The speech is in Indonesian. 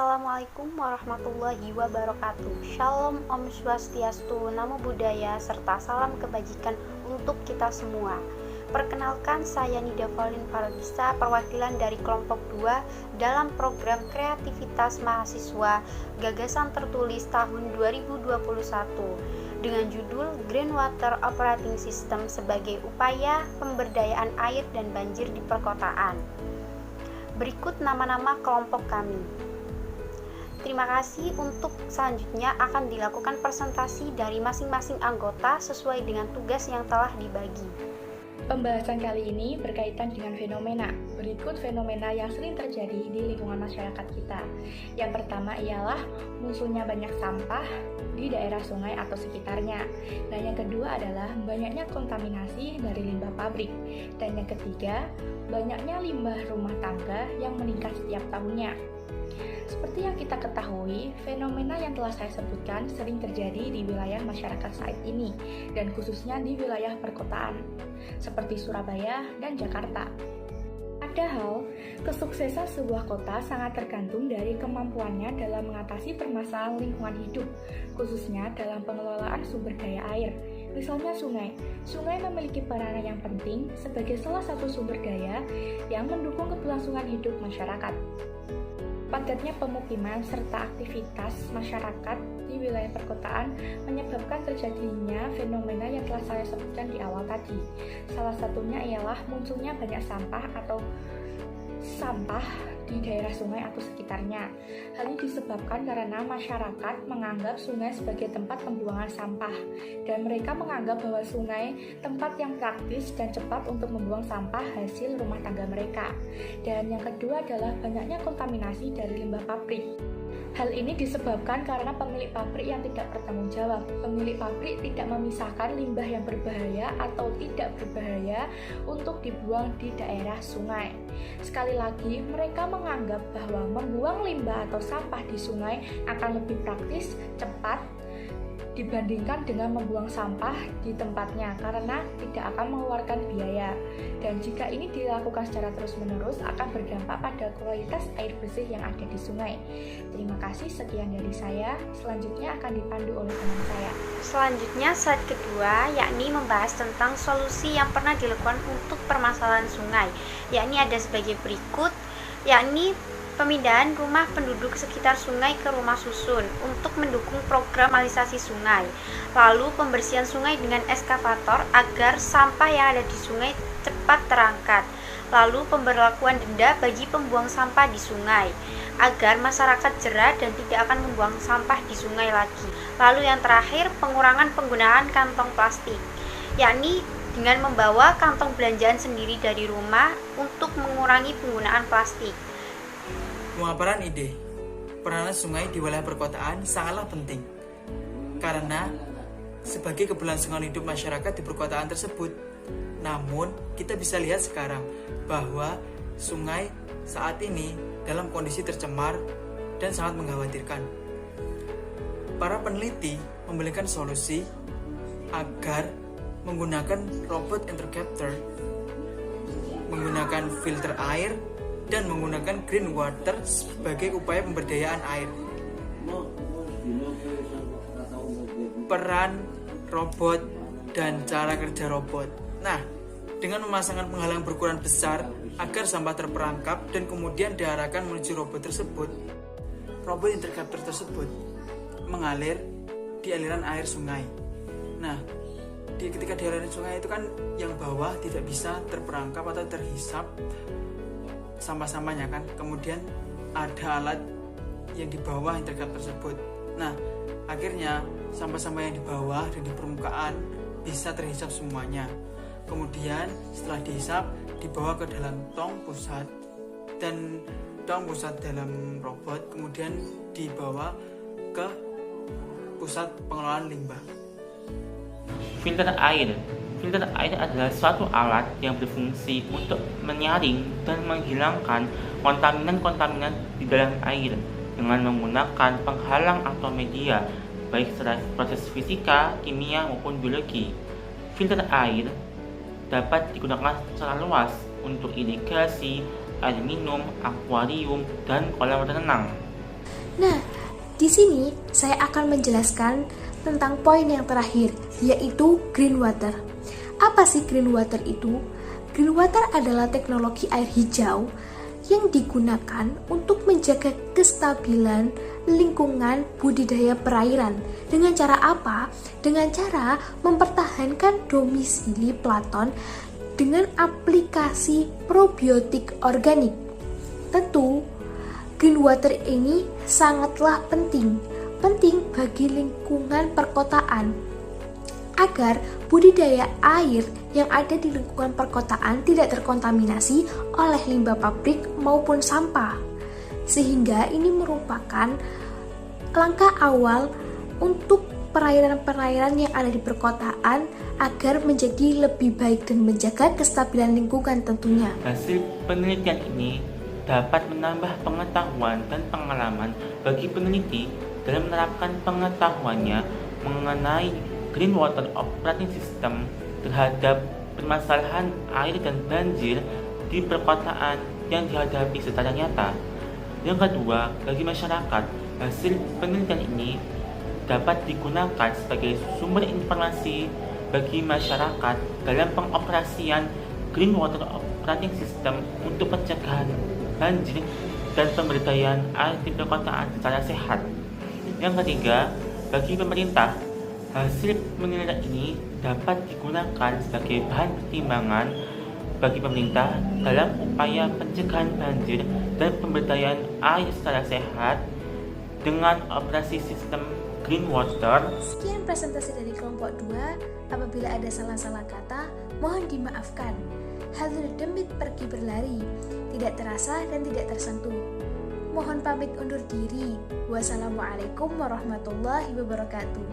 Assalamualaikum warahmatullahi wabarakatuh. Shalom, Om Swastiastu, Namo Buddhaya, serta salam kebajikan untuk kita semua. Perkenalkan, saya Nida Pauline Faragisa, perwakilan dari kelompok 2 dalam program kreativitas mahasiswa gagasan tertulis tahun 2021 dengan judul Green Water Operating System sebagai upaya pemberdayaan air dan banjir di perkotaan. Berikut nama-nama kelompok kami. Terima kasih. Untuk selanjutnya akan dilakukan presentasi dari masing-masing anggota sesuai dengan tugas yang telah dibagi. Pembahasan kali ini berkaitan dengan fenomena. Berikut fenomena yang sering terjadi di lingkungan masyarakat kita. Yang pertama ialah munculnya banyak sampah di daerah sungai atau sekitarnya. Dan yang kedua adalah banyaknya kontaminasi dari limbah pabrik. Dan yang ketiga, banyaknya limbah rumah tangga yang meningkat setiap tahunnya. Seperti yang kita ketahui, fenomena yang telah saya sebutkan sering terjadi di wilayah masyarakat saat ini, dan khususnya di wilayah perkotaan, seperti Surabaya dan Jakarta. Padahal, kesuksesan sebuah kota sangat tergantung dari kemampuannya dalam mengatasi permasalahan lingkungan hidup, khususnya dalam pengelolaan sumber daya air. Misalnya sungai. Sungai memiliki peranan yang penting sebagai salah satu sumber daya yang mendukung keberlangsungan hidup masyarakat. Padatnya pemukiman serta aktivitas masyarakat di wilayah perkotaan menyebabkan terjadinya fenomena yang telah saya sebutkan di awal tadi. Salah satunya ialah munculnya banyak sampah atau sampah di daerah sungai atau sekitarnya. Hal ini disebabkan karena masyarakat menganggap sungai sebagai tempat pembuangan sampah, dan mereka menganggap bahwa sungai tempat yang praktis dan cepat untuk membuang sampah hasil rumah tangga mereka. Dan yang kedua adalah banyaknya kontaminasi dari limbah pabrik. Hal ini disebabkan karena pemilik pabrik yang tidak bertanggung jawab. Pemilik pabrik tidak memisahkan limbah yang berbahaya atau tidak berbahaya untuk dibuang di daerah sungai. Sekali lagi, mereka menganggap bahwa membuang limbah atau sampah di sungai akan lebih praktis, cepat, dibandingkan dengan membuang sampah di tempatnya karena tidak akan mengeluarkan biaya. Dan jika ini dilakukan secara terus-menerus akan berdampak pada kualitas air bersih yang ada di sungai. Terima kasih, sekian dari saya. Selanjutnya akan dipandu oleh teman saya. Selanjutnya slide kedua, yakni membahas tentang solusi yang pernah dilakukan untuk permasalahan sungai, yakni ada sebagai berikut, yakni pemindahan rumah penduduk sekitar sungai ke rumah susun untuk mendukung program normalisasi sungai. Lalu pembersihan sungai dengan eskavator agar sampah yang ada di sungai cepat terangkat. Lalu pemberlakuan denda bagi pembuang sampah di sungai agar masyarakat jerah dan tidak akan membuang sampah di sungai lagi. Lalu yang terakhir, pengurangan penggunaan kantong plastik, yakni dengan membawa kantong belanjaan sendiri dari rumah untuk mengurangi penggunaan plastik. Pemaparan ide peranan sungai di wilayah perkotaan sangatlah penting karena sebagai keberlangsungan hidup masyarakat di perkotaan tersebut. Namun kita bisa lihat sekarang bahwa sungai saat ini dalam kondisi tercemar dan sangat mengkhawatirkan. Para peneliti memberikan solusi agar menggunakan robot interceptor, menggunakan filter air, dan menggunakan green water sebagai upaya pemberdayaan air. Peran robot dan cara kerja robot. Nah, dengan memasangkan penghalang berukuran besar agar sampah terperangkap dan kemudian diarahkan menuju robot tersebut, robot interceptor tersebut mengalir di aliran air sungai. Nah, ketika di aliran sungai itu kan yang bawah tidak bisa terperangkap atau terhisap sampah-sampahnya kan, kemudian ada alat yang di bawah interceptor tersebut. Nah, akhirnya sampah-sampah yang di bawah dan di permukaan bisa terhisap semuanya. Kemudian setelah dihisap dibawa ke dalam tong pusat, dan tong pusat dalam robot kemudian dibawa ke pusat pengelolaan limbah. Filter air. Filter air adalah suatu alat yang berfungsi untuk menyaring dan menghilangkan kontaminan-kontaminan di dalam air dengan menggunakan penghalang atau media, baik secara proses fisika, kimia, maupun biologi. Filter air dapat digunakan secara luas untuk irigasi, air minum, akuarium, dan kolam renang. Nah, di sini saya akan menjelaskan tentang poin yang terakhir, yaitu green water. Apa sih green water itu? Green water adalah teknologi air hijau yang digunakan untuk menjaga kestabilan lingkungan budidaya perairan. Dengan cara apa? Dengan cara mempertahankan domisili plankton dengan aplikasi probiotik organik. Tentu, green water ini sangatlah penting bagi lingkungan perkotaan agar budidaya air yang ada di lingkungan perkotaan tidak terkontaminasi oleh limbah pabrik maupun sampah. Sehingga ini merupakan langkah awal untuk perairan-perairan yang ada di perkotaan agar menjadi lebih baik dan menjaga kestabilan lingkungan tentunya. Hasil penelitian ini dapat menambah pengetahuan dan pengalaman bagi peneliti dalam menerapkan pengetahuannya mengenai Green Water Operating System terhadap permasalahan air dan banjir di perkotaan yang dihadapi secara nyata. Yang kedua, bagi masyarakat, hasil penelitian ini dapat digunakan sebagai sumber informasi bagi masyarakat dalam pengoperasian Green Water Operating System untuk pencegahan banjir dan pemberdayaan air di perkotaan secara sehat. Yang ketiga, bagi pemerintah, hasil penelitian ini dapat digunakan sebagai bahan pertimbangan bagi pemerintah dalam upaya pencegahan banjir dan pemberdayaan air secara sehat dengan operasi sistem Green Water. Sekian presentasi dari kelompok 2. Apabila ada salah-salah kata, mohon dimaafkan. Hadir demit pergi berlari, tidak terasa dan tidak tersentuh. Mohon pamit undur diri. Wassalamualaikum warahmatullahi wabarakatuh.